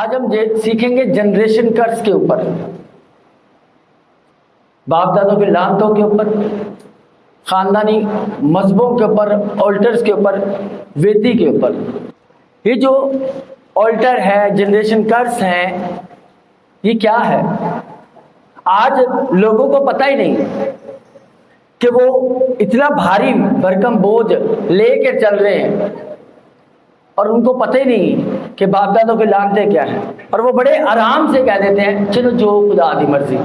آج ہم سیکھیں گے جنریشن کرس کے اوپر، باپ دادوں کے لعنتوں کے اوپر، خاندانی مذہبوں کے اوپر، آلٹرز کے اوپر، ویدی کے اوپر۔ یہ جو آلٹر ہے، جنریشن کرس ہیں، یہ کیا ہے؟ آج لوگوں کو پتہ ہی نہیں کہ وہ اتنا بھاری بھرکم بوجھ لے کے چل رہے ہیں اور ان کو پتہ ہی نہیں کہ باپ دادوں کے لعنتیں کیا ہیں، اور وہ بڑے آرام سے کہہ دیتے ہیں چلو جو خدا کی مرضی۔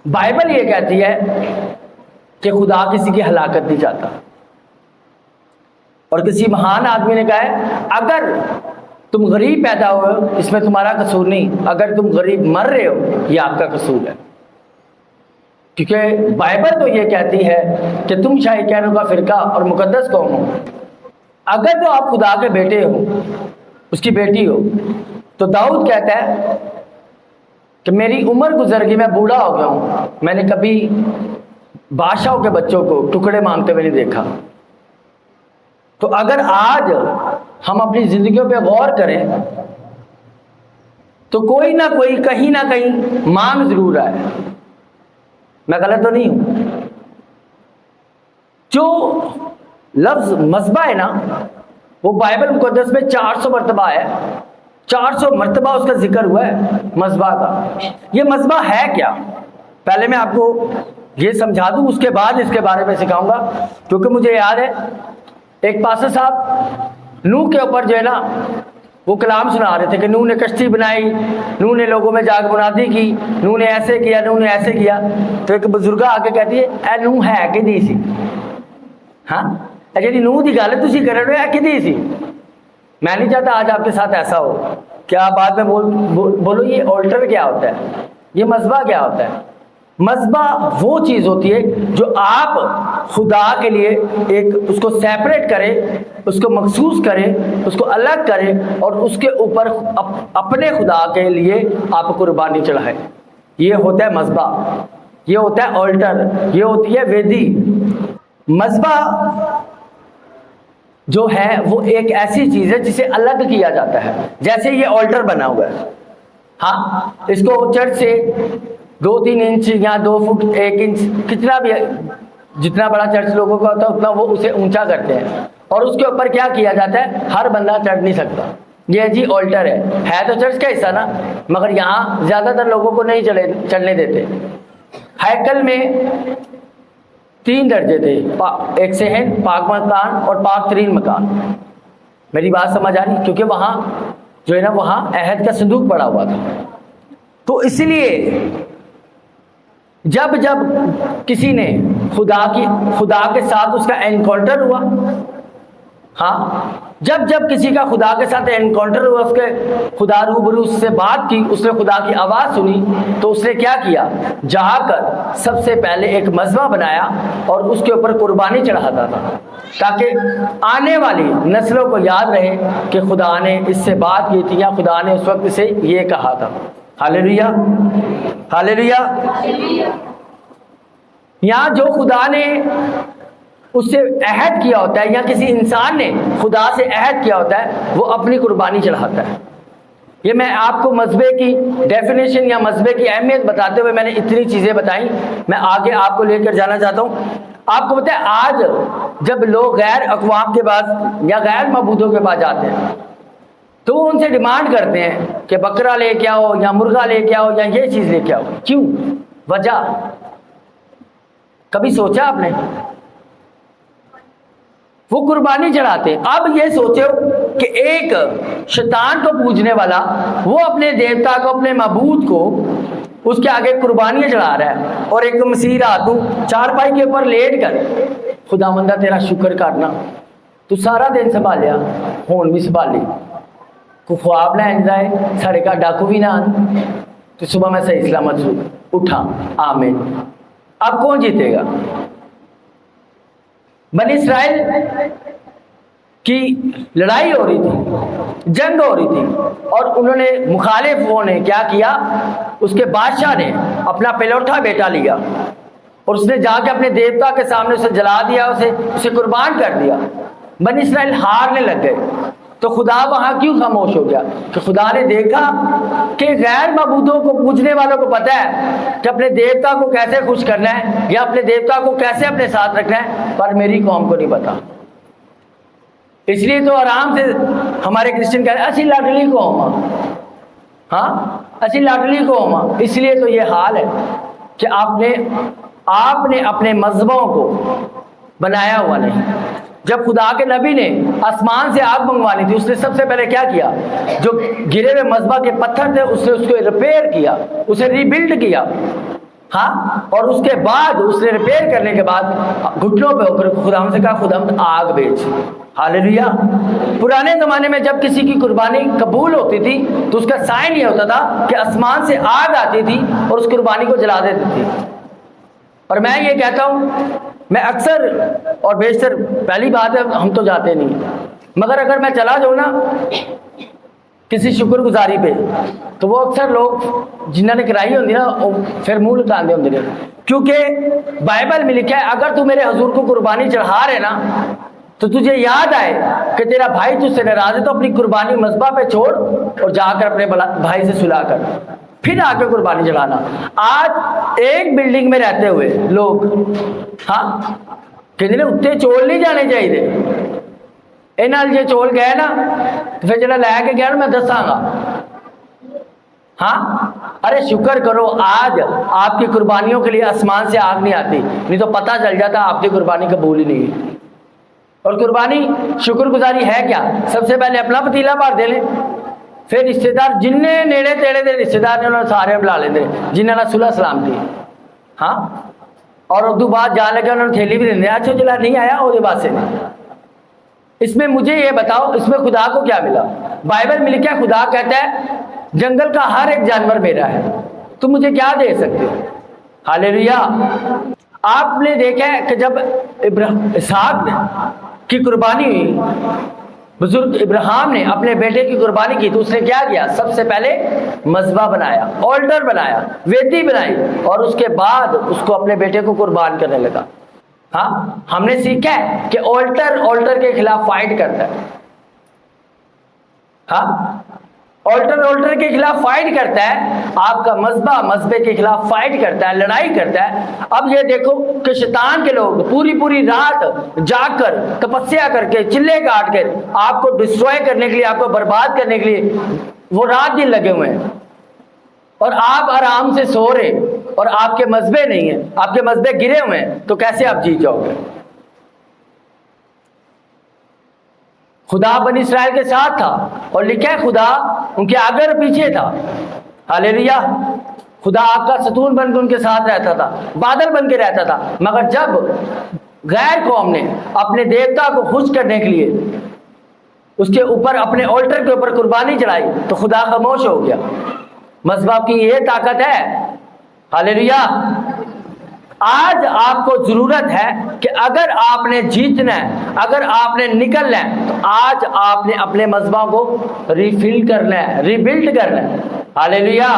بائبل یہ کہتی ہے کہ خدا کسی کی ہلاکت نہیں چاہتا، اور کسی مہان آدمی نے کہا ہے اگر تم غریب پیدا ہوئے ہو اس میں تمہارا قصور نہیں، اگر تم غریب مر رہے ہو یہ آپ کا قصور ہے، کیونکہ بائبل تو یہ کہتی ہے کہ تم شاہی کہنوں کا فرقہ اور مقدس قوم ہو۔ اگر تو آپ خدا کے بیٹے ہو، اس کی بیٹی ہو، تو داؤد کہتا ہے کہ میری عمر گزر گئی، میں بوڑھا ہو گیا ہوں، میں نے کبھی بادشاہوں کے بچوں کو ٹکڑے مانگتے ہوئے نہیں دیکھا۔ تو اگر آج ہم اپنی زندگیوں پہ غور کریں تو کوئی نہ کوئی کہیں نہ کہیں مانگ ضرور ہے۔ میں غلط تو نہیں ہوں؟ جو لفظ مذبح ہے نا، وہ بائبل مقدس میں 400 مرتبہ ہے، 400 مرتبہ اس کا ذکر ہوا ہے مذبح کا۔ یہ مذبح ہے کیا؟ پہلے میں آپ کو یہ سمجھا دوں، اس کے بعد اس کے بارے میں سکھاؤں گا، کیونکہ مجھے یاد ہے ایک پاسٹر صاحب نوح کے اوپر جو ہے نا وہ کلام سنا رہے تھے کہ نوح نے کشتی بنائی، نوح نے لوگوں میں جاگ منادی کی، نوح نے ایسے کیا، نوح نے ایسے کیا۔ تو ایک بزرگہ آ کے کہتی ہے اے نوح ہے کہ نہیں سی؟ ہاں جی نوح کی گل تھی کر رہے ہو، کہ نہیں سی؟ میں نہیں چاہتا آج آپ کے ساتھ ایسا ہو کہ آپ بعد میں بولو یہ آلٹر کیا ہوتا ہے، یہ مذبح کیا ہوتا ہے۔ مذبح وہ چیز ہوتی ہے جو آپ خدا کے لیے ایک اس کو سیپریٹ کرے، اس کو مخصوص کرے، اس کو الگ کرے، اور اس کے اوپر اپنے خدا کے لیے آپ قربانی چڑھائے۔ یہ ہوتا ہے مذبح، یہ ہوتا ہے آلٹر، یہ ہوتی ہے ویدی۔ مذبح جو ہے وہ ایک ایسی چیز ہے جسے الگ کیا جاتا ہے، جیسے یہ آلٹر بنا ہوا ہے۔ ہاں اس کو چرچ سے 2-3 انچ یا 2 فٹ 1 انچ کتنا بھی، جتنا بڑا چرچ لوگوں کا ہوتا ہے اتنا وہ اسے اونچا کرتے ہیں، اور اس کے اوپر کیا کیا جاتا ہے، ہر بندہ چڑھ نہیں سکتا۔ یہ جی آلٹر ہے تو چرچ کا حصہ نا، مگر یہاں زیادہ تر لوگوں کو نہیں چڑھنے دیتے۔ ہیکل میں 3 درجے تھے، ایک صحن، پاک مکان اور پاک ترین مکان۔ میری بات سمجھ آ رہی؟ کیونکہ وہاں جو ہے نا وہاں عہد کا صندوق پڑا ہوا تھا۔ تو اس لیے جب کسی نے خدا کے ساتھ اس کا انکاؤنٹر ہوا، ہاں جب کسی کا خدا کے ساتھ انکاؤنٹر ہوا، اس کے خدا روبرو سے بات کی، اس نے خدا کی آواز سنی، تو اس نے کیا کیا، جا کر سب سے پہلے ایک مذبح بنایا اور اس کے اوپر قربانی چڑھاتا تھا، تاکہ آنے والی نسلوں کو یاد رہے کہ خدا نے اس سے بات کی تھی یا خدا نے اس وقت سے یہ کہا تھا۔ ہاللیلویا، ہاللیلویا۔ یہاں جو خدا نے اس سے عہد کیا ہوتا ہے یا کسی انسان نے خدا سے عہد کیا ہوتا ہے، وہ اپنی قربانی چڑھاتا ہے۔ یہ میں آپ کو مذبح کی ڈیفینیشن یا مذبح کی اہمیت بتاتے ہوئے میں نے اتنی چیزیں بتائیں، میں آگے آپ کو لے کر جانا چاہتا ہوں۔ آپ کو پتہ ہے آج جب لوگ غیر اقوام کے پاس یا غیر معبودوں کے پاس جاتے ہیں تو وہ ان سے ڈیمانڈ کرتے ہیں کہ بکرا لے کے آؤ یا مرغا لے کے آؤ یا یہ چیز لے کے آؤ۔ کیوں؟ وجہ کبھی سوچا آپ نے؟ وہ قربانی چڑھاتے۔ اب یہ سوچو کہ ایک شیطان کو پوجنے والا وہ اپنے دیوتا کو، اپنے معبود کو اس کے آگے قربانیاں چڑھا رہا ہے، اور ایک مسیح راتوں چارپائی کے اوپر لیٹ کر خداوندہ تیرا شکر کرنا، تو سارا دن سنبھالیا، ہون بھی سنبھالی، کو خواب نہ جائے، ساڑے کا ڈاکو بھی نہ آن، تو صبح میں صحیح سلامت اٹھا، آمین۔ اب کون جیتے گا؟ بنی اسرائیل کی لڑائی ہو رہی تھی، جنگ ہو رہی تھی، اور انہوں نے مخالفوں نے کیا کیا، اس کے بادشاہ نے اپنا پلوٹھا بیٹا لیا اور اس نے جا کے اپنے دیوتا کے سامنے اسے جلا دیا، اسے قربان کر دیا۔ بنی اسرائیل ہارنے لگ گئے، تو خدا وہاں کیوں خاموش ہو گیا؟ کہ خدا نے دیکھا کہ غیر معبودوں کو پوجنے والوں کو پتہ ہے کہ اپنے دیوتا کو کیسے خوش کرنا ہے یا اپنے دیوتا کو کیسے اپنے ساتھ رکھنا ہے، پر میری قوم کو نہیں پتا۔ اس لیے تو آرام سے ہمارے کرسچن کہہ رہے ہیں اسی لاڈلی قوم، ہاں اسی لاڈلی قوم۔ اس لیے تو یہ حال ہے کہ آپ نے اپنے مذہبوں کو بنایا ہوا نہیں۔ جب خدا کے نبی نے آسمان سے آگ منگوانی تھی، اس نے سب سے پہلے کیا کیا؟ جو گرے ہوئے مذبح کے پتھر تھے اس کو ریپیئر کیا، اسے ری بلڈ کیا، ہاں، اور اس کے بعد اس نے ریپیئر کرنے کے بعد گھٹنوں پہ ہو کر خدا سے کہا خدا آگ بھیج۔ ہاللیلویا۔ پرانے زمانے میں جب کسی کی قربانی قبول ہوتی تھی تو اس کا سائن یہ ہوتا تھا کہ آسمان سے آگ آتی تھی اور اس قربانی کو جلا دیتی تھی۔ اور میں یہ کہتا ہوں، میں اکثر اور بیشتر، پہلی بات ہے ہم تو جاتے نہیں، مگر اگر میں چلا جاؤں نا کسی شکر گزاری پہ تو وہ اکثر لوگ جنہوں نے کرائی ہوتی نا وہ پھر منہ لٹاندے ہوتے ہیں، کیونکہ بائبل میں لکھا ہے اگر تو میرے حضور کو قربانی چڑھا رہے نا تو تجھے یاد آئے کہ تیرا بھائی تجھ سے ناراض ہے تو اپنی قربانی مذبح پہ چھوڑ اور جا کر اپنے بھائی سے صلح کر، پھر آ کے قربانی چڑھانا۔ آج ایک بلڈنگ میں رہتے ہوئے لوگ، ہاں، کہ جنہیں اتنے چول نہیں جانے چاہیے، انہاں جے چول گئے نا تو پھر جڑا لے کے گیا نا میں دساں گا، ہاں، ارے شکر کرو آج آپ کی قربانیوں کے لیے آسمان سے آگ نہیں آتی، نہیں تو پتہ چل جاتا آپ کی قربانی قبول ہی نہیں ہے۔ اور قربانی شکر گزاری ہے کیا؟ سب سے پہلے اپنا پتیلا بھر دے لیں، پھر رشتے دار جن نیڑے تیڑے دے رشتے دار نے انہوں نے سارے بلا لیندے جنہوں نے صلح سلام تھی، ہاں، اور ادو بعد جان لگے انہوں نے تھیلی بھی دیندے، اچھا چلا نہیں آیا وہ بات سے نہیں۔ اس میں مجھے یہ بتاؤ اس میں خدا کو کیا ملا؟ بائبل میں لکھا ہے خدا کہتا ہے جنگل کا ہر ایک جانور میرا ہے، تم مجھے کیا دے سکتے ہو؟ ہاللیلویا۔ آپ نے دیکھا ہے کہ جب اسحاق کی قربانی ہوئی، بزرگ ابراہیم نے اپنے بیٹے کی قربانی کی تو اس نے کیا کیا؟ سب سے پہلے مذبح بنایا، آلٹر بنایا، ویدی بنائی، اور اس کے بعد اس کو اپنے بیٹے کو قربان کرنے لگا۔ ہاں، ہم نے سیکھا ہے کہ آلٹر کے خلاف فائٹ کرتا ہے، ہاں، آلٹر کے خلاف فائٹ کرتا ہے، آپ کا مذبح کے خلاف فائٹ کرتا ہے، لڑائی کرتا ہے۔ اب یہ دیکھو کہ شیطان کے لوگ پوری رات جاگ کر تپسیا کر کے چلے کاٹ کر آپ کو ڈسٹروائے کرنے کے لیے، آپ کو برباد کرنے کے لیے وہ رات دن لگے ہوئے ہیں، اور آپ آرام سے سو رہے اور آپ کے مذبح نہیں ہیں، آپ کے مذبح گرے ہوئے ہیں، تو کیسے آپ جیت جاؤ گے؟ خدا بنی اسرائیل کے ساتھ تھا اور لکھا ہے خدا ان کے آگے اور پیچھے تھا۔ ہاللیلویا۔ خدا آگ کا ستون بن کے ان کے ساتھ رہتا تھا، بادل بن کے رہتا تھا، مگر جب غیر قوم نے اپنے دیوتا کو خوش کرنے کے لیے اس کے اوپر اپنے آلٹر کے اوپر قربانی چڑھائی تو خدا خاموش ہو گیا۔ مذبح کی یہ طاقت ہے۔ ہاللیلویا۔ آج آپ کو ضرورت ہے کہ اگر آپ نے جیتنا ہے، اگر آپ نے نکلنا ہے، تو آج آپ نے اپنے مذبح کو ریفل کرنا ہے، ری بلڈ کرنا ہے۔ ہاللیلویا،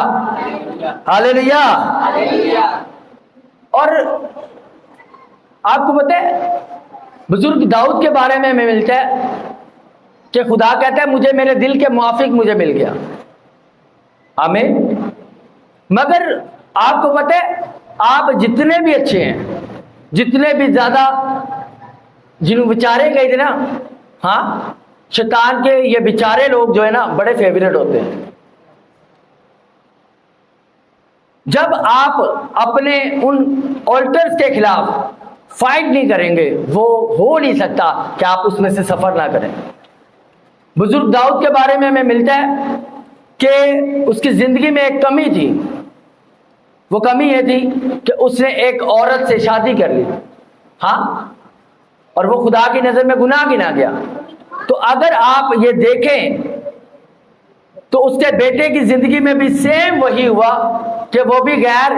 ہاللیلویا۔ اور آپ کو پتہ ہے بزرگ داؤد کے بارے میں ہمیں ملتا ہے کہ خدا کہتا ہے مجھے میرے دل کے موافق مجھے مل گیا، آمین۔ مگر آپ کو پتہ ہے آپ جتنے بھی اچھے ہیں، جتنے بھی زیادہ جنہوں بیچارے گئے تھے نا، ہاں، شیطان کے یہ بیچارے لوگ جو ہے نا بڑے فیورٹ ہوتے ہیں۔ جب آپ اپنے ان آلٹرز کے خلاف فائٹ نہیں کریں گے وہ ہو نہیں سکتا کہ آپ اس میں سے سفر نہ کریں۔ بزرگ داؤد کے بارے میں ہمیں ملتا ہے کہ اس کی زندگی میں ایک کمی تھی، وہ کمی یہ تھی کہ اس نے ایک عورت سے شادی کر لی، ہاں، اور وہ خدا کی نظر میں گناہ گنا گیا۔ تو اگر آپ یہ دیکھیں تو اس کے بیٹے کی زندگی میں بھی سیم وہی ہوا کہ وہ بھی غیر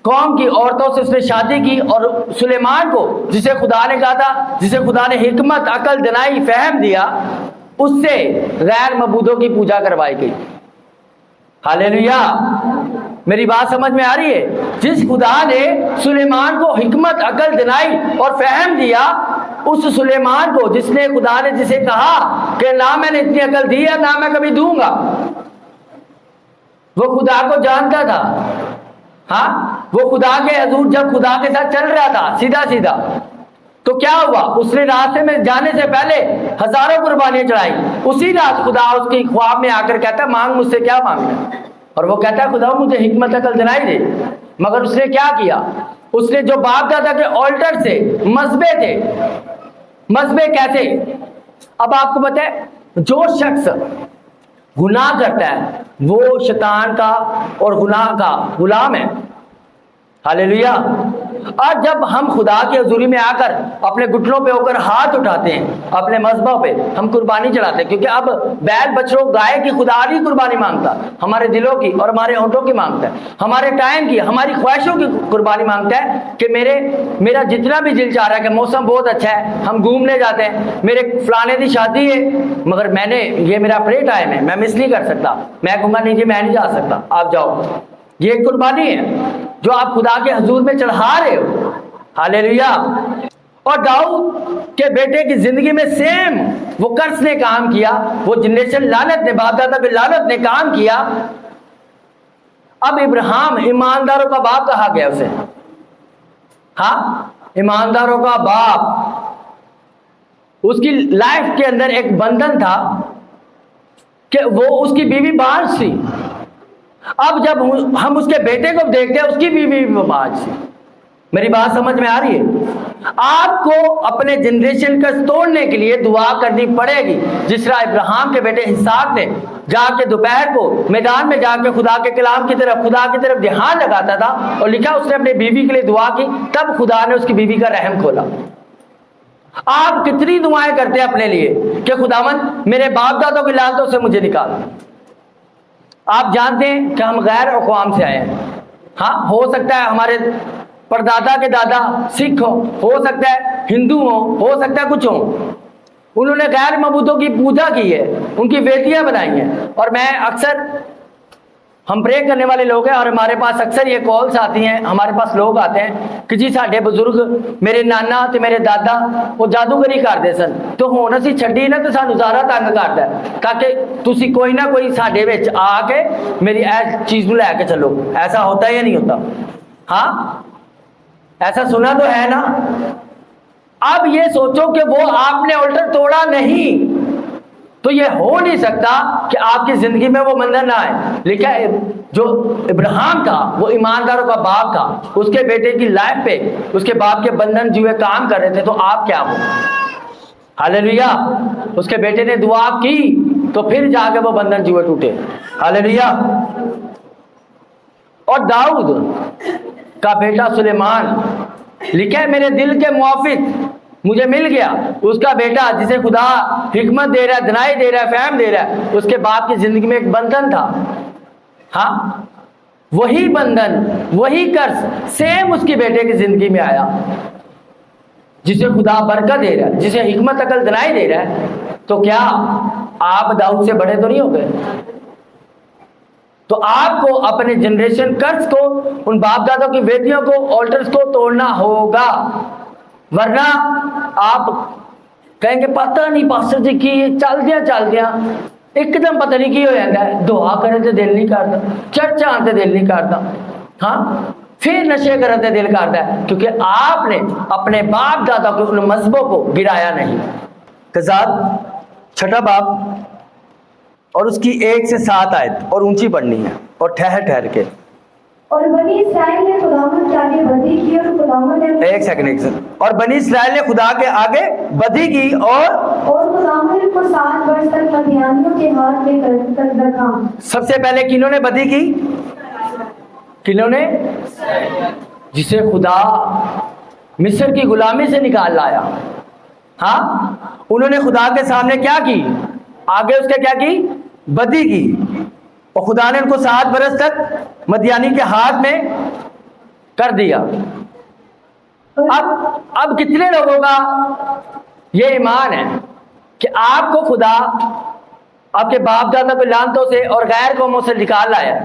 قوم کی عورتوں سے اس نے شادی کی، اور سلیمان کو جسے خدا نے کہا تھا، جسے خدا نے حکمت، عقل، دانائی، فہم دیا، اس سے غیر معبودوں کی پوجا کروائی گئی۔ ہاللیلویا۔ میری بات سمجھ میں آ رہی ہے؟ جس خدا نے سلیمان کو حکمت، عقل، دانائی اور فہم دیا، اس سلیمان کو جس نے خدا نے جسے کہا کہ نہ میں نے اتنی عقل دی ہے نہ میں کبھی دوں گا. وہ خدا کو جانتا تھا. ہاں وہ خدا کے حضور جب خدا کے ساتھ چل رہا تھا سیدھا سیدھا تو کیا ہوا؟ اس نے راستے میں جانے سے پہلے ہزاروں قربانیاں چڑھائی. اسی رات خدا اس کی خواب میں آ کر کہتا مانگ مجھ سے کیا مانگنا, اور وہ کہتا ہے خدا مجھے حکمت عقل دلائی دے. مگر اس نے کیا کیا؟ اس نے جو باپ دادا کے آلٹر سے مذبے تھے, مذبے کیسے؟ اب آپ کو پتہ ہے جو شخص گناہ کرتا ہے وہ شیطان کا اور گناہ کا غلام ہے. ہاللیلویا. اور جب ہم خدا کی حضوری میں آ کر اپنے گھٹنوں پہ ہو کر ہاتھ اٹھاتے ہیں اپنے مذبح پہ, ہم قربانی چڑھاتے ہیں, کیونکہ اب بیل بچڑوں گائے کی خدا نہیں قربانی مانگتا, ہمارے دلوں کی اور ہمارے ہونٹوں کی مانگتا ہے, ہمارے ٹائم کی ہماری خواہشوں کی قربانی مانگتا ہے کہ میرا جتنا بھی دل چاہ رہا ہے کہ موسم بہت اچھا ہے, ہم گھومنے جاتے ہیں, میرے فلانے کی شادی ہے مگر یہ میرا پرے ٹائم ہے, میں مس نہیں کر سکتا, میں کہوں گا نہیں جی میں نہیں جا سکتا, آپ جاؤ. یہ ایک قربانی ہے جو آپ خدا کے حضور میں چڑھا رہے ہو. ہاللیلویا. اور داؤد کے بیٹے کی زندگی میں سیم وہ قرض نے کام کیا, وہ جنریشن لعنت نے, باپ دادا کی لعنت نے کام کیا. اب ابراہیم ایمانداروں کا باپ کہا گیا اسے. ہاں ایمانداروں کا باپ. اس کی لائف کے اندر ایک بندھن تھا کہ وہ اس کی بیوی بانج تھی. اب جب ہم اس کے بیٹے کو دیکھتے ہیں اس کی بیوی بھی بانج تھی. میری بات سمجھ میں آ رہی ہے؟ آپ کو اپنے جنریشن کا توڑنے کے لیے دعا کرنی پڑے گی. جس طرح ابراہیم کے بیٹے اسحاق نے جا کے دوپہر کو میدان میں جا کے خدا کے کلام کی طرف دھیان لگاتا تھا, اور لکھا اس نے اپنی بیوی کے لیے دعا کی, تب خدا نے اس کی بیوی کا رحم کھولا. آپ کتنی دعائیں کرتے ہیں اپنے لیے کہ خداوند میرے باپ دادوں کی لعنتوں سے مجھے نکال. آپ جانتے ہیں کہ ہم غیر اقوام سے آئے ہیں. ہاں ہو سکتا ہے ہمارے پردادا کے دادا سکھ ہو سکتا ہے ہندو ہو سکتا ہے کچھ انہوں نے غیر معبودوں کی پوجا کی ہے, ان کی بیٹیاں بنائی ہیں. اور میں اکثر ہم پرے کرنے والے لوگ ہیں اور ہمارے پاس اکثر یہ کالز آتی ہیں, ہمارے پاس لوگ آتے ہیں کہ جی ساڈے بزرگ میرے نانا تے میرے دادا وہ جادوگری کرتے سن, تو ہن اسی چھڈی نا تو سانو زیادہ تنگ کردا ہے تاکہ تسی کوئی نہ کوئی ساڈے وچ آ کے میری اس چیز نو لے کے چلو. ایسا ہوتا ہے یا نہیں ہوتا؟ ہاں ایسا سنا تو ہے نا. اب یہ سوچو کہ وہ آپ نے الٹر توڑا نہیں, تو یہ ہو نہیں سکتا کہ آپ کی زندگی میں وہ بندھن نہ آئے. لکھا ہے جو ابراہیم تھا وہ ایمانداروں کا باپ تھا, اس کے بیٹے کی لائف پہ اس کے باپ کے بندھن جو ہے کام کر رہے تھے, تو آپ کیا ہو؟ ہاللیلویا. اس کے بیٹے نے دعا کی تو پھر جا کے وہ بندھن جو ہے ٹوٹے. ہاللیلویا. اور داؤد کا بیٹا سلیمان, لکھا ہے میرے دل کے موافق مجھے مل گیا. اس کا بیٹا جسے خدا حکمت دے رہا ہے, دنائی دے رہا ہے, فہم دے رہا ہے, اس کے باپ کی زندگی میں ایک بندھن تھا. ہاں وہی بندھن وہی قرض سیم اس کے بیٹے کی زندگی میں آیا, جسے خدا برکت دے رہا ہے, جسے حکمت عقل دنائی دے رہا ہے. تو کیا آپ داؤد سے بڑے تو نہیں ہو گئے؟ تو آپ کو اپنے جنریشن قرض کو, ان باپ دادوں کی بیٹیوں کو, آلٹرز کو توڑنا ہوگا, ورنہ آپ کہیں گے پتہ نہیں پاسٹر جی کی چل دیا ایک دم پتہ نہیں کی ہو جاتا ہے, دعا کرنے تے دل نہیں کرتا, چرچ آن تے دل نہیں کرتا, ہاں پھر نشے کرنے تے دل کرتا ہے, کیونکہ آپ نے اپنے باپ دادا کے ان مذہبوں کو گرایا نہیں. قضات 6 باب اور اس کی 1 سے 7 آیت اور اونچی پڑھنی ہے اور ٹھہر کے. اور بنی اسرائیل نے خداوند کے آگے بدی کی اور خداوند نے ایک سیکنڈ. اور بنی اسرائیل نے خدا کے آگے بدی کی اور خداوند کو 7 برس تک مدیانیوں کے ہاتھ میں رکھا. سب سے پہلے کنہوں نے بدی کی؟ کنہوں نے؟ جسے خدا مصر کی غلامی سے نکال لایا. ہاں انہوں نے خدا کے سامنے کیا کی؟ آگے اس کے کیا کی؟ بدی کی. اور خدا نے ان کو 7 برس تک مدیانی کے ہاتھ میں کر دیا. اب کتنے لوگوں کا یہ ایمان ہے کہ آپ کو خدا آپ کے باپ دادا کو لعنتوں سے اور غیر قوموں سے نکال لایا؟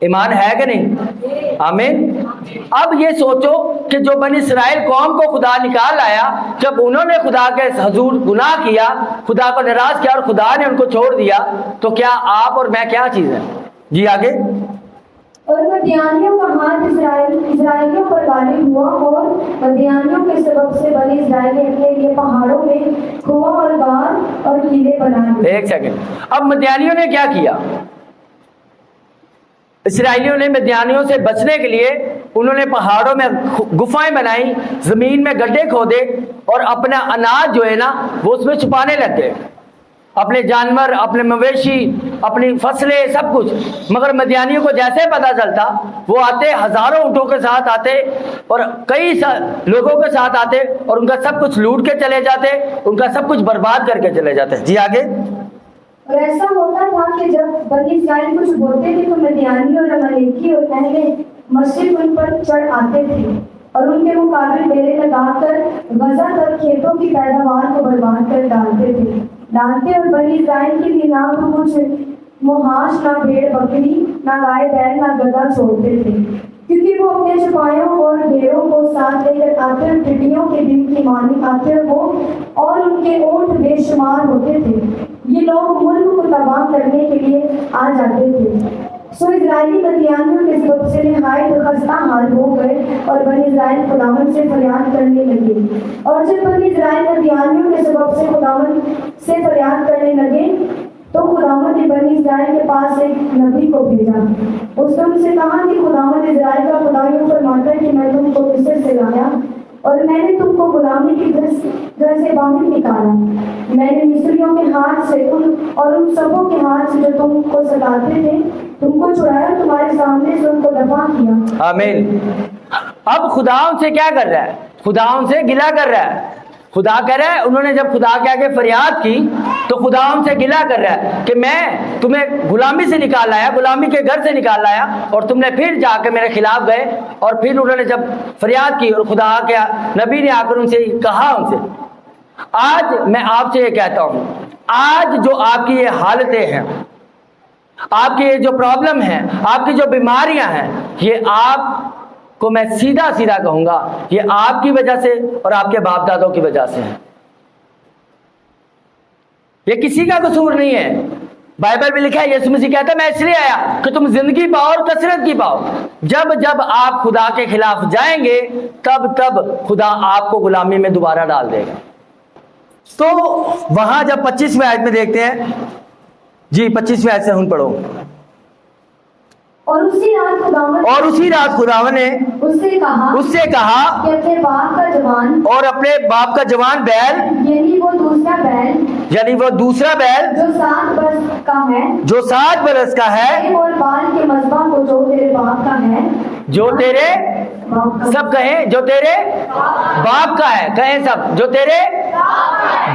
ایمان ہے کہ نہیں؟ آمین. اب یہ سوچو کہ جو بنی اسرائیل قوم کو خدا نکال آیا، جب انہوں نے خدا کے حضور گناہ کیا، خدا کو ناراض کیا اور خدا نے ان کو چھوڑ دیا، تو کیا آپ اور میں کیا چیز ہے؟ جی آگے۔ اور مدیانیوں کا ہاتھ اسرائیلیوں پر غالب ہوا، اور مدیانیوں کے سبب سے بنی اسرائیل نے اپنے لیے پہاڑوں میں کنواں اور غار اور قلعے بنا لیے۔ ایک سیکنڈ، اب مدیانیوں نے کیا کیا؟ اسرائیلیوں نے مدیانیوں سے بچنے کے لیے انہوں نے پہاڑوں میں گفائیں بنائی، زمین میں گڈھے کھودے اور اپنا اناج جو ہے نا وہ اس میں چھپانے لگ گئے، اپنے جانور، اپنے مویشی، اپنی فصلیں، سب کچھ۔ مگر مدیانیوں کو جیسے پتہ چلتا، وہ آتے، ہزاروں اونٹوں کے ساتھ آتے اور کئی لوگوں کے ساتھ آتے اور ان کا سب کچھ لوٹ کے چلے جاتے، ان کا سب کچھ برباد کر کے چلے جاتے۔ جی آگے۔ اور ایسا ہوتا تھا کہ جب بنی اسرائیل کچھ بولتے تھے تو مدیانی اور عملیکی اور اہل مشرق ان پر چڑھ آتے تھے اور ان کے مقابل ڈیرے لگا کر غزہ تک کھیتوں کی پیداوار کو برباد کر ڈالتے اور بنی اسرائیل کی بھی نہ تو کچھ محاش، نہ بھیڑ بکری، نہ گائے بیل، نہ گدھا چھوڑتے تھے، کیونکہ وہ اپنے چھپایوں اور ڈیروں کو ساتھ لے کر آتے اور ٹڈیوں کے دن کی مانی آتے اور ان کے اونٹ بے شمار ہوتے تھے۔ یہ لوگ ملک کو تباہ کرنے کے لیے آ جاتے تھے۔ سو اسرائیلی مدیانیوں کے سبب سے نہایت خستہ حال ہو گئے اور بنی اسرائیل خداوند سے فریاد کرنے لگے۔ اور جب بنی اسرائیل مدیانیوں کے سبب سے خداوند سے فریاد کرنے لگے تو خداوند نے بنی اسرائیل کے پاس ایک نبی کو بھیجا۔ اس نے ان سے کہا کہ خداوند اسرائیل کا خدا یوں فرماتا ہے کہ میں تم کو مصر سے لایا اور میں نے تم کو غلامی کے گھر سے باہر نکالا۔ میں نے مصریوں کے ہاتھ سے اور ان سبوں کے ہاتھ سے جو تم کو ستاتے تھے تم کو چھڑایا اور تمہارے سامنے سے ان کو دفع کیا۔ آمین۔ اب خدا ان سے کیا کر رہا ہے؟ خدا ان سے گلہ کر رہا ہے۔ خدا کہہ رہا ہے، انہوں نے جب خدا کے آگے فریاد کی تو خدا ان سے گلہ کر رہا ہے کہ میں تمہیں غلامی سے نکال لایا، غلامی کے گھر سے نکال لایا اور تم نے پھر جا کے میرے خلاف گئے۔ اور پھر انہوں نے جب فریاد کی اور خدا کے نبی نے آ کر ان سے کہا، ان سے آج میں آپ سے یہ کہتا ہوں، آج جو آپ کی یہ حالتیں ہیں، آپ کی یہ جو پرابلم ہیں، آپ کی جو بیماریاں ہیں، یہ آپ کو میں سیدھا سیدھا کہوں گا، یہ آپ کی وجہ سے اور آپ کے باپ دادوں کی وجہ سے ہے۔ یہ کسی کا قصور نہیں ہے۔ بائبل میں لکھا ہے، یسوع مسیح کہتا ہے میں اس لیے آیا کہ تم زندگی پاؤ اور کثرت کی پاؤ۔ جب جب آپ خدا کے خلاف جائیں گے تب تب خدا آپ کو غلامی میں دوبارہ ڈال دے گا۔ تو وہاں جب 25ویں آیت میں دیکھتے ہیں، جی 25ویں آیت سے ہم پڑھو۔ اور اسی رات خداوند نے اس سے کہا کہ اپنے باپ کا جوان اور اپنے باپ کا جوان بیل، یعنی وہ دوسرا بیل جو 7 برس کا ہے اور بال کے مذبح کو جو تیرے باپ کا ہے، جو تیرے سب کہیں جو تیرے باپ کا ہے، کہیں سب جو تیرے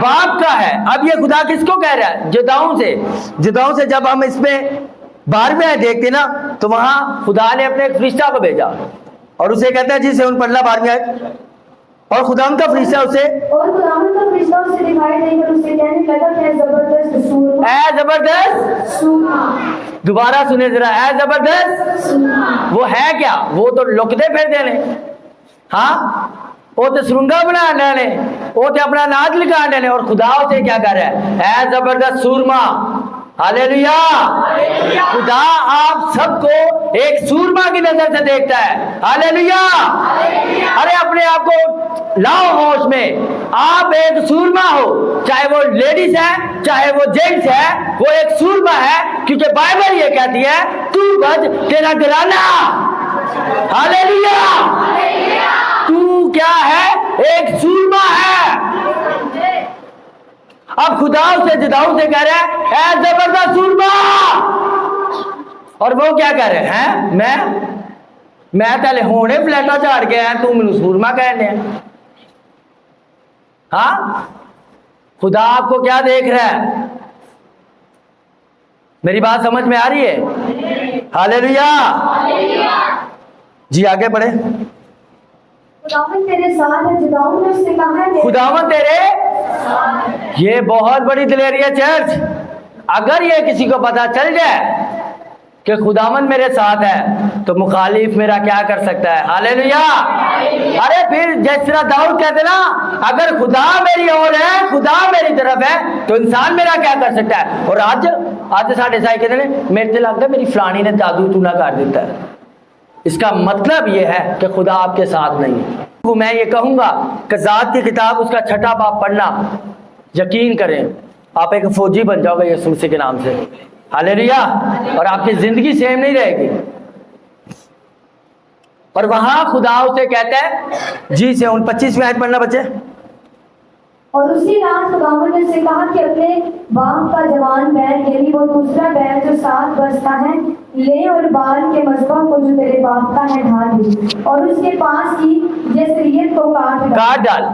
باپ کا ہے۔ اب یہ خدا کس کو کہہ رہا ہے؟ جداؤں سے جب ہم اس میں 12ویں دیکھتے نا تو وہاں خدا نے اپنے ایک فرشتہ کو بھیجا اور اسے کہتا ہے جسے ان پڑھنا 12ویں آیت، اور خدا کا فرشتہ اسے دکھائی دے کر اسے کہنے لگا کہ اے زبردست سورما۔ دوبارہ سنیں ذرا، اے زبردست وہ ہے کیا؟ وہ تو لکتے پھر دینے، ہاں وہ تو سرنگا بنا لینے، وہ تو اپنا ناز لکھا لینے، اور خدا اسے کیا کر رہا ہے؟ اے زبردست سورما۔ ہاللیلویہ۔ خدا آپ سب کو ایک سورما کی نظر سے دیکھتا ہے۔ ہاللیلویہ۔ ارے اپنے آپ کو لاؤ ہوش میں، آپ ایک سورما ہو، چاہے وہ لیڈیز ہے چاہے وہ جینٹس ہے، وہ ایک سورما ہے، کیونکہ بائبل یہ کہتی ہے تو بچ تیرا گرانا۔ ہاللیلویہ۔ تو کیا ہے؟ ایک سورما ہے۔ اب خدا اسے جداؤں سے کہہ رہا ہے اے زبردست سورما، اور وہ کیا کہہ رہے ہیں؟ میں تلے ہونے فلیٹا چاڑ کے ہیں، تو مینوں سورما کہنے ہیں۔ ہاں خدا آپ کو کیا دیکھ رہا ہے؟ میری بات سمجھ میں آ رہی ہے؟ ہاللیلویہ۔ جی آگے بڑھے۔ خداوند تیرے ساتھ ہے، جداؤں نے اس سے کہا ہے خداوند تیرے، یہ بہت بڑی دلیری ہے چرچ۔ اگر یہ کسی کو پتا چل جائے کہ خداوند میرے ساتھ ہے تو مخالف میرا کیا کر سکتا ہے؟ ہاللیلویا۔ ارے پھر جس طرح داؤد کہتے نا، اگر خدا میری اور ہے، خدا میری طرف ہے، تو انسان میرا کیا کر سکتا ہے؟ اور آج ساڈے سائے کہتے ہیں میرے تے لگتا ہے میری فلانی نے جادو ٹونا کر دیتا ہے۔ اس کا مطلب یہ ہے کہ خدا آپ کے ساتھ نہیں ہے۔ میں یہ کہوں گا کہ ذات کی کتاب اس کا 6 باب پڑھنا، یقین کریں آپ ایک فوجی بن جاؤ گے یسوع مسیح کے نام سے، ہاللیلویا، اور آپ کی زندگی سیم نہیں رہے گی۔ اور وہاں خدا اسے کہتا ہے جی سے 25ویں آیت پڑھنا بچے۔ اور اسی رات خداوند نے سے کہا کہ اپنے باپ کا جوان بیل یعنی وہ دوسرا بیل جو 7 برس کا ہے لے، اور بال کے مذبح کو جو تیرے باپ کا ہے ڈھال دے، اور اس کے پاس کی جسریت کو کاٹ ڈال۔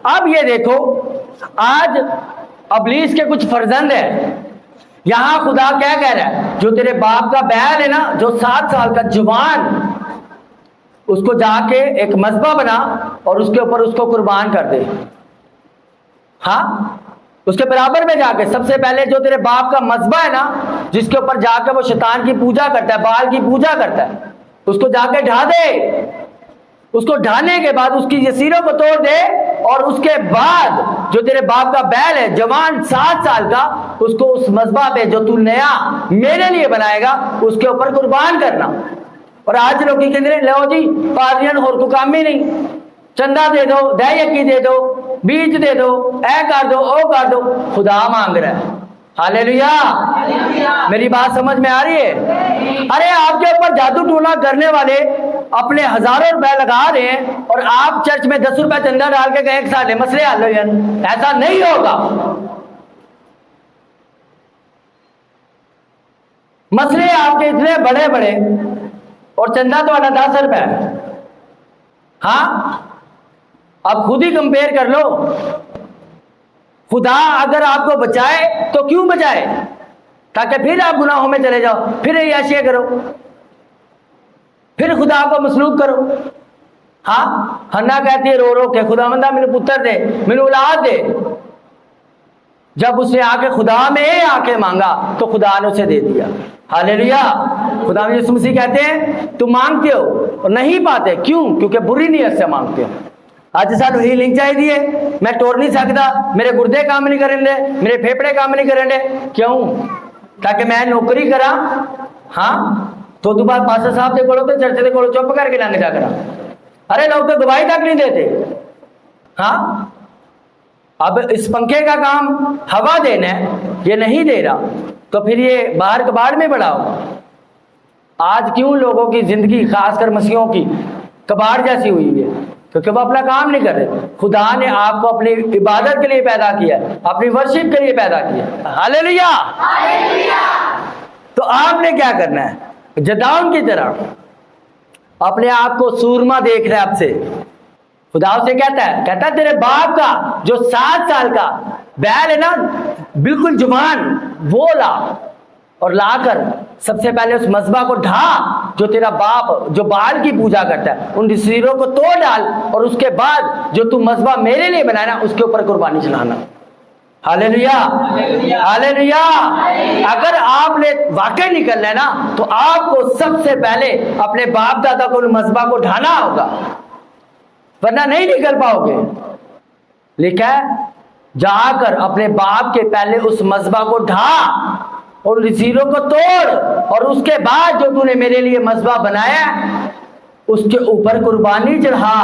اب یہ دیکھو، آج ابلیس کے کچھ فرزند ہیں، یہاں خدا کیا کہہ رہا ہے؟ جو تیرے باپ کا بیل ہے نا، جو 7 سال کا جوان، اس کو جا کے ایک مذبح بنا اور اس کے اوپر اس کو قربان کر دے۔ ہاں، اس کے برابر میں جا کے سب سے پہلے جو تیرے باپ کا مذبح ہے نا، جس کے اوپر جا کے وہ شیطان کی پوجا کرتا ہے، بال کی پوجا کرتا ہے، اس کو جا کے ڈھا دے۔ اس کو ڈھانے کے بعد اس کی جسیروں کو توڑ دے، اور اس کے بعد جو تیرے باپ کا بیل ہے جوان 7 سال کا، اس کو اس مذبح پہ جو تو نیا میرے لیے بنائے گا اس کے اوپر قربان کرنا۔ اور آج لوگ کہتے ہیں لو جی پادریاں اور کو کام ہی نہیں، چندہ دے دو، دہ یکی دے دو، بیج دے دو، اے کر دو، او کر دو۔ خدا مانگ رہا ہے، ہاللیلویا۔ میری بات سمجھ میں آ رہی ہے؟ ارے آپ کے اوپر جادو ٹونا کرنے والے اپنے ہزاروں روپے لگا رہے ہیں، اور آپ چرچ میں 10 روپے چندہ ڈال کے کہیں سارے مسئلے حل ہو جائیں، ایسا نہیں ہوگا۔ مسئلے آپ کے اتنے بڑے بڑے اور چندہ تو 10 روپے۔ ہاں، اب خود ہی کمپیئر کر لو۔ خدا اگر آپ کو بچائے تو کیوں بچائے؟ تاکہ پھر آپ گناہوں میں چلے جاؤ، پھر عیاشیاں کرو، پھر خدا کو مسلوب کرو۔ ہاں، حنا کہتی ہے رو رو کے خداوندا مینوں پتر دے، مینوں اولاد دے۔ جب اس نے آ کے خدا میں آ کے مانگا تو خدا نے اسے دے دیا، ہاللیلویا۔ خدا یسوع مسیح کہتے ہیں تم مانگتے ہو اور نہیں پاتے، کیوں؟ کیونکہ بری نیت سے مانگتے ہو۔ آج سانو ہیلنگ چاہیے، میں ٹور نہیں سکتا، میرے گردے کام نہیں کریں دے، میرے پھیپڑے کام نہیں کریں دے، کیوں؟ تاکہ میں نوکری کرا۔ ہاں، تو دوبارہ پاسٹر صاحب دے کولو تے چرچ دے کولو چپ کر کے لنگ جا کرا۔ ارے لوگ تو گواہی تک نہیں دیتے۔ ہاں، اب اس پنکھے کا کام ہوا دینا ہے، یہ نہیں دے رہا، تو پھر یہ باہر کباڑ میں بڑھاؤ۔ آج کیوں لوگوں کی زندگی خاص کر مسیحوں کی کباڑ جیسی ہوئی ہے؟ کیونکہ وہ اپنا کام نہیں کر رہے۔ خدا نے آپ کو اپنی عبادت کے لیے پیدا کیا ہے، اپنی ورشپ کے لیے پیدا کیا ہے، ہاللیلویا۔ تو آپ نے کیا کرنا ہے؟ جداؤن کی طرح اپنے آپ کو سورما دیکھ رہے آپ سے۔ خدا سے کہتا ہے تیرے باپ کا جو 7 سال کا بیل ہے نا، بالکل جوان، وہ لا، اور لا کر سب سے پہلے اس مذبح کو ڈھا جو تیرا باپ جو بال کی پوجا کرتا ہے، ان سیروں کو توڑ ڈال، اور اس کے بعد جو تو مذبح میرے لیے بنانا اس کے اوپر قربانی چڑھانا۔ ہاللیلویا، ہاللیلویا۔ اگر آپ نے واقعی نکلنا ہے نا تو آپ کو سب سے پہلے اپنے باپ دادا کو مذبح کو ڈھانا ہوگا، ورنہ نہیں نکل پاؤ گے۔ لکھا ہے جا کر اپنے باپ کے پہلے اس مذبح کو ڈھا اور زیروں کو توڑ، اور اس کے بعد جو تو نے میرے لیے مذبح بنایا اس کے اوپر قربانی چڑھا۔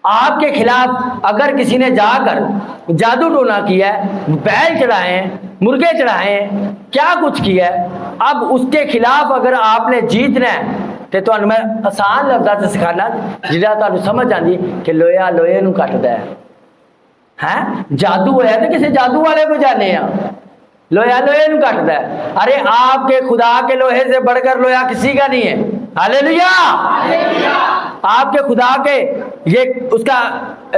آپ کے خلاف اگر کسی نے جا کر جادو ٹونا کیا ہے، بیل چڑھائے ہیں، مرغے چڑھائے ہیں، کیا کچھ کیا ہے، اب اس کے خلاف اگر آپ نے جیتنا ہے تو تمہیں میں آسان لفظاں سے سکھانا جہاں تمہیں سمجھ آتی کہ لویا لوہے نو کٹدا ہے۔ جادو ہے تو کسی جادو والے کو جانے ہیں، لویا لوہے نو کٹدا ہے۔ ارے آپ کے خدا کے لوہے سے بڑھ کر لویا کسی کا نہیں ہے، ہاللیلویا۔ آپ کے خدا کے یہ اس کا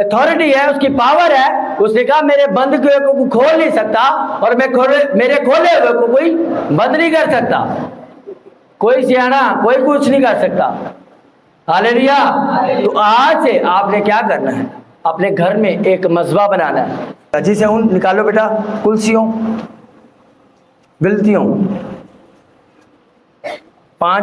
اتھارٹی ہے، اس کی پاور ہے۔ اس نے کہا میرے بند ہوئے کو کھول نہیں سکتا، اور میرے کھولے ہوئے کو کوئی بند نہیں کر سکتا، کوئی سیانا کوئی کچھ نہیں کر سکتا، ہاللیلویا۔ تو آج سے آپ نے کیا کرنا ہے؟ اپنے گھر میں ایک مذبح بنانا ہے۔ جی سے نکالو بیٹا، کلسیوں، گلتیوں، 5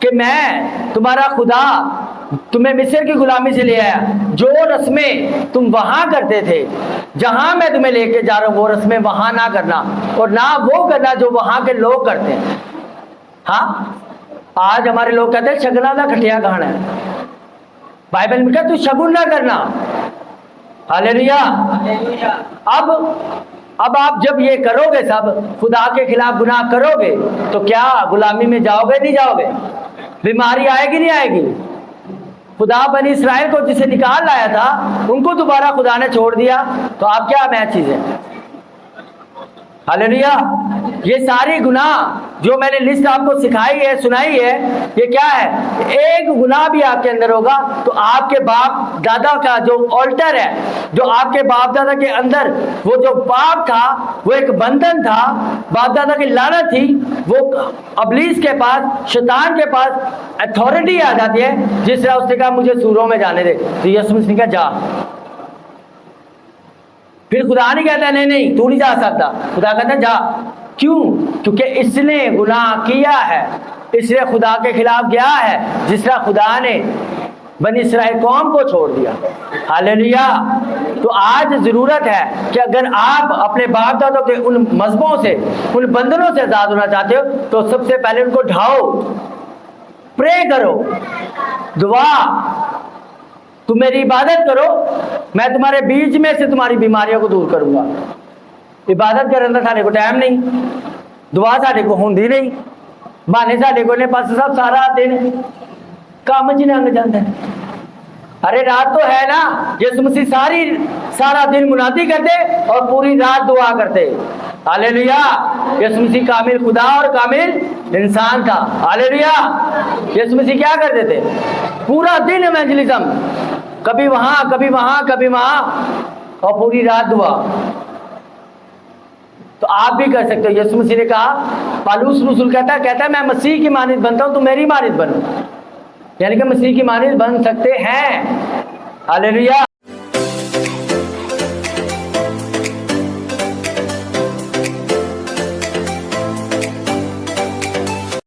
کہ میں تمہارا خدا تمہیں مصر کی غلامی سے لے آیا، جو رسمیں تم وہاں کرتے تھے، جہاں میں تمہیں لے کے جا رہا ہوں وہ رسمیں وہاں نہ کرنا، اور نہ وہ کرنا جو وہاں کے لوگ کرتے ہیں۔ ہاں آج ہمارے لوگ کہتے ہیں شگنا نہ کھٹیا کھانا ہے، بائبل میں کہا تو شگن نہ کرنا۔ ہاللیلویا۔ اب آپ جب یہ کرو گے، سب خدا کے خلاف گناہ کرو گے، تو کیا غلامی میں جاؤ گے؟ نہیں جاؤ گے؟ بیماری آئے گی نہیں آئے گی؟ خدا بنی اسرائیل کو جسے نکال لایا تھا ان کو دوبارہ خدا نے چھوڑ دیا، تو آپ کیا میں چیزیں؟ ہاللیلویا۔ یہ ساری گناہ جو میں نے لسٹ آپ کو سکھائی ہے، سنائی ہے، یہ کیا ہے؟ ایک گناہ بھی آپ کے اندر ہوگا تو آپ کے باپ دادا کا جو آلٹر ہے، جو آپ کے باپ دادا کے اندر وہ جو پاپ تھا، وہ ایک بندھن تھا، باپ دادا کی لعنت تھی، وہ ابلیس کے پاس، شیطان کے پاس اتھارٹی آ جاتی ہے۔ جس طرح اس نے کہا مجھے سوروں میں جانے دے، تو یسوع مسیح نے کہا جا۔ پھر خدا نہیں کہتا نہیں نہیں تو نہیں جا سکتا، خدا کہتا جا۔ کیوں؟ کیونکہ اس نے گناہ کیا ہے، اس لیے خدا کے خلاف گیا ہے، جس طرح خدا نے بنی اسرائیل قوم کو چھوڑ دیا۔ ہاللیلویا۔ تو آج ضرورت ہے کہ اگر آپ اپنے باپ دادوں کے ان مذہبوں سے، ان بندھنوں سے آزاد ہونا چاہتے ہو، تو سب سے پہلے ان کو ڈھاؤ، پرے کرو، دعا، تم میری عبادت کرو، میں تمہارے بیچ میں سے تمہاری بیماریوں کو دور کروں گا۔ عبادت کرنے کا سارے کو ٹائم نہیں، دعا سارے کو ہوندی نہیں، بہانے سارے کو نے پاس سب سارا دن کام چ لنگ جاتا ہے۔ ارے رات تو ہے نا، یسوع مسیح سارا دن منادی کرتے اور پوری رات دعا کرتے۔ ہاللیلویا۔ یسوع مسیح کامل خدا اور کامل انسان تھا۔ ہاللیلویا۔ یسوع مسیح کیا کرتے تھے؟ پورا دن ایونجلزم، کبھی وہاں کبھی وہاں کبھی وہاں، اور پوری رات دعا۔ تو آپ بھی کر سکتے ہو۔ یسوع مسیح نے کہا، پالوس رسول کہتا ہے میں مسیح کی مانند بنتا ہوں تو میری مانند بنو، یعنی کہ مسیح کی مانند بن سکتے ہیں۔ ہاللیلویا۔